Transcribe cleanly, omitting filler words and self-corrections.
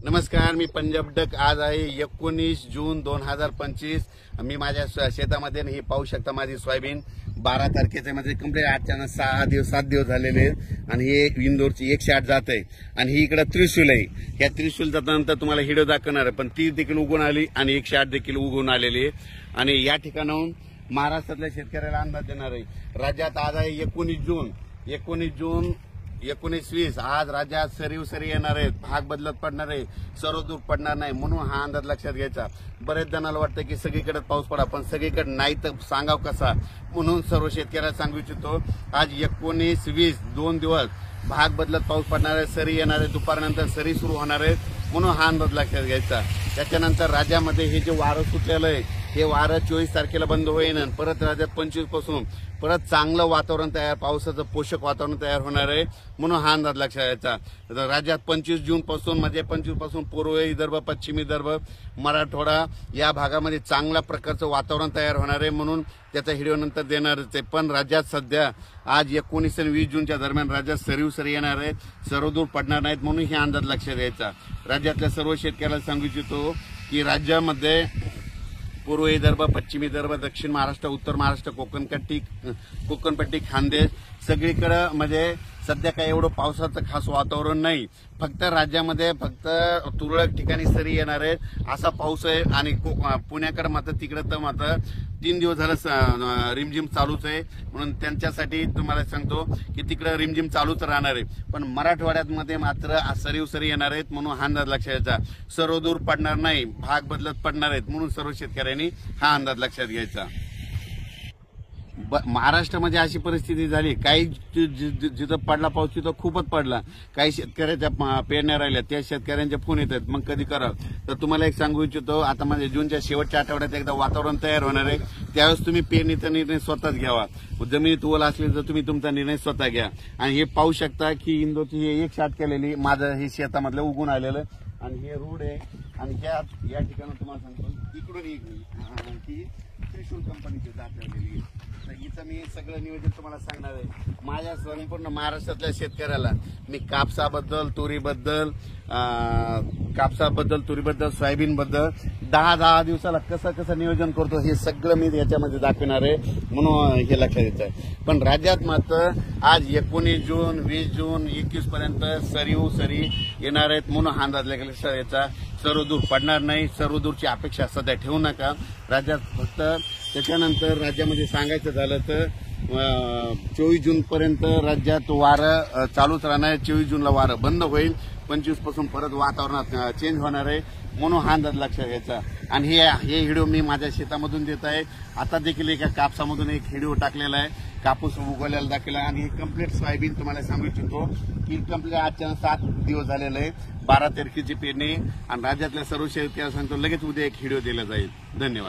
नमस्कार, मी पंजाब डक. आज आहे 19 जून 2025. मी माझ्या शेतामध्ये हे पाहू शकता. माझी सोयाबीन 12 तारखेचे म्हणजे कंप्लीट 7 दिवस झालेले आणि हे इंदोरची 108 जात आहे आणि ही इकडे त्रिशूल आहे. या त्रिशूल जातानंतर तुम्हाला हिडो दाखवणार आहे, पण ती देखील उगून आली आणि 108 देखील उगून आलेली आहे. आणि या ठिकाणाहून महाराष्ट्रातल्या शेतकऱ्याला अंदाज देणार आहे. राज्यात आज आहे 19 जून 1920. आज राज्यात सरी येणार आहेत, भाग बदलत पडणार आहे, सर्वदूर पडणार नाही, म्हणून हा अंदाज लक्षात घ्यायचा. बरेच जणांना वाटतं की सगळीकडे पाऊस पडा, पण सगळीकडे नाही तर सांगाव कसा, म्हणून सर्व शेतकऱ्याला सांगू इच्छितो. आज 19-20 2 दिवस भाग बदलत पाऊस पडणार आहे, सरी येणार आहे, दुपारनंतर सरी सुरू होणार आहे, म्हणून हा अंदाज लक्षात घ्यायचा. त्याच्यानंतर राज्यामध्ये हे जे वारं सुटलेलं आहे, हे वारं 24 तारखेला बंद होईल आणि परत राज्यात 25 पासून परत चांगलं वातावरण तयार, पावसाचं पोषक वातावरण तयार होणार आहे, म्हणून हा अंदाज लक्षात घ्यायचा. राज्यात 25 जून पासून म्हणजे 25 पासून पूर्व विदर्भ, पश्चिम विदर्भ, मराठवाडा या भागामध्ये चांगल्या प्रकारचं वातावरण तयार होणार आहे, म्हणून त्याचा व्हिडिओ नंतर देणारच आहे. पण राज्यात सध्या आज 19 आणि 20 जूनच्या दरम्यान राज्यात सरी येणार आहेत, सर्वदूर पडणार नाहीत, म्हणून हे अंदाज लक्षात घ्यायचा. राज्यातल्या सर्व शेतकऱ्याला सांगू इच्छितो की राज्यामध्ये पूर्व विदर्भ, पश्चिम विदर्भ, दक्षिण महाराष्ट्र, उत्तर महाराष्ट्र, कोकणपट्टी, खानदेश सगळीकडे म्हणजे सध्या काही एवढं पावसाचं खास वातावरण नाही. फक्त राज्यामध्ये फक्त तुरळक ठिकाणी सरी येणार आहे असा पाऊस आहे. आणि पुण्याकडे मात्र तिकडे तर मात्र 3 दिवस झालं रिमझिम चालूच आहे, म्हणून त्यांच्यासाठी तुम्हाला सांगतो की तिकडे रिमझिम चालूच राहणार आहे. पण मराठवाड्यात मध्ये मात्र सरी येणार आहेत, म्हणून हा अंदाज लक्षात घ्यायचा. सर्वदूर पडणार नाही, भाग बदलत पडणार आहेत, म्हणून सर्व शेतकऱ्यांनी हा अंदाज लक्षात घ्यायचा. महाराष्ट्रामध्ये अशी परिस्थिती झाली, काही जिथं पडला पाऊस तिथं खूपच पडला, काही शेतकऱ्याच्या पेरण्या राहिल्या, त्या शेतकऱ्यांचे फोन येतात, मग कधी करावं. तर तुम्हाला एक सांगू इच्छितो, आता म्हणजे जूनच्या शेवटच्या आठवड्यात एकदा वातावरण तयार होणार आहे, त्यावेळेस तुम्ही पेरणीचा निर्णय स्वतःच घ्यावा. जमिनीत ओल असली तर तुम्ही तुमचा निर्णय स्वतः घ्या. आणि हे पाहू शकता की इंदोरची 108 केलेली माझं हे शेतामधलं उगून आलेलं आणि हे रोड आहे. आणि या ठिकाणी तुम्हाला सांगतो इकडून की त्रिशूल कंपनीची जात आलेली. हिचं मी सगळं नियोजन तुम्हाला सांगणार आहे. माझ्या संपूर्ण महाराष्ट्रातल्या शेतकऱ्याला मी कापसाबद्दल, तुरीबद्दल, सोयाबीनबद्दल 10 दिवसाला कसं नियोजन करतो हे सगळं मी याच्यामध्ये दाखवणार आहे, म्हणून हे लक्षात येतं आहे. पण राज्यात मात्र आज 19 जून, 20 जून, 21 पर्यंत सरी येणार आहेत, म्हणून हा अंदाज लक्षात यायचा. सर्वदूर पडणार नाही, सर्वदूरची अपेक्षा सध्या ठेवू नका राज्यात. फक्त त्याच्यानंतर राज्यामध्ये सांगायचं झालं तर 24 जून पर्यंत राज्यात वारं चालूच राहणार आहे. 24 जूनला वारं बंद होईल, 25 पासून परत वातावरणात चेंज होणार आहे, म्हणून हा अंदाज लक्षात घ्यायचा. आणि हे व्हिडिओ मी माझ्या शेतामधून देत आहे. आता देखील एका कापसामधून एक व्हिडिओ टाकलेला आहे, कापूस उगवलेला दाखवला. आणि हे कम्प्लीट सोयाबीन तुम्हाला सांगू इच्छितो की कम्प्लीट आजच्या 7 दिवस झालेलं आहे, 12 तारखेची पेरणी. आणि राज्यातल्या सर्व शेतकऱ्यांना सांगतो लगेच उद्या एक व्हिडिओ दिला जाईल. धन्यवाद.